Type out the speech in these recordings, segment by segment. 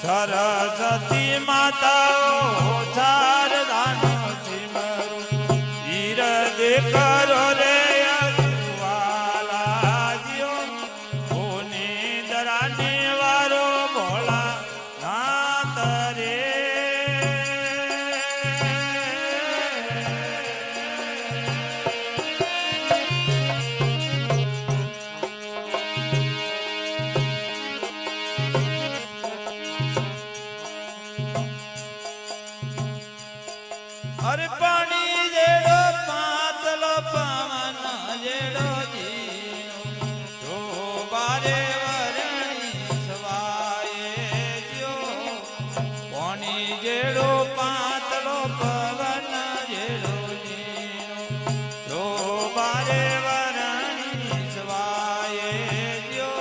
સરસ્વતી માતાઓ ચાર દાનો સિમરું હીર દેખરો રે અજવાલાજીઓ કોની દરાની વારો ભોળા નાથ રે अरे पानी जेड़ो पातलो पवन जेड़ो जीनो जो बारे वरणी सवाए जो पानी जेड़ो पातलो पवन जेड़ो जीनो जो बारे वरणी सवाए जो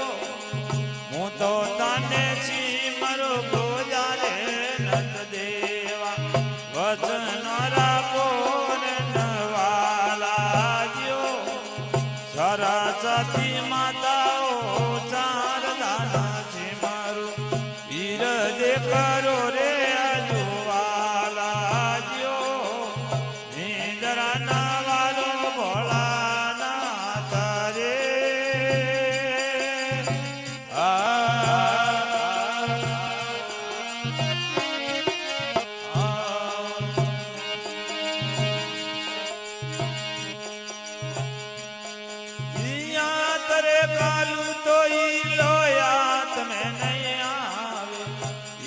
हूँ तो तने सीमरो गोजारे नंद देवा वचन સરસ્વતી માતાઓ ચાર દાના છે મારું હીર દેખરો રે અજવાલાજીઓ નિંદરાના વાલો ભોળાનાથ રે कालू तो लोयात में नहीं आवे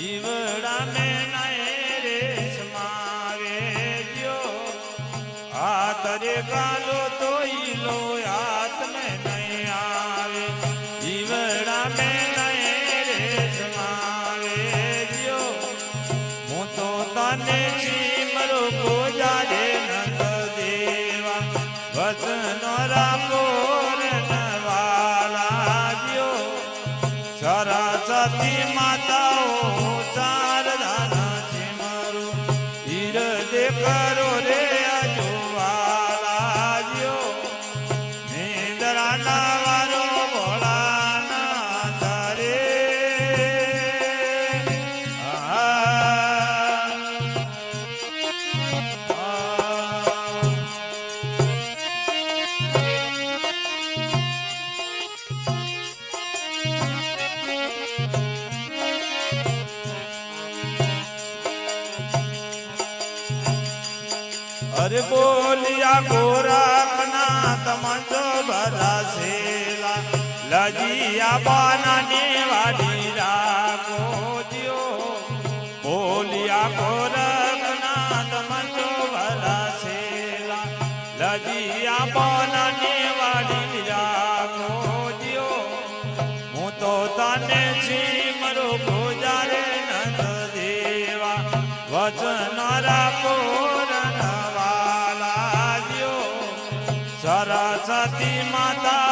ईवड़ा में नए रे समावे जो आतरे कालो तो लोयात में नहीं आवे ईवड़ा में नए रे समावे जो हूँ तो तने चीमरो को जारे नंद देवा वचन राखो સરસ્વતી માતાઓ ચાર દાના છે મારું હીર દેખરો રે અજવાલાજીઓ નિંદરાના વારો ભોળાનાથ રે अरे बोलिया गोरखनाथ मंजो भरा सेला लजिया बनाने वाली राखो दियो बोलिया गोरखनाथ मंजो भरा सेला लजिया बनाने वाली राखो दियो हूँ तो तने सीमरो गुजारे नंद देवा वचन राखो सरस्वती माता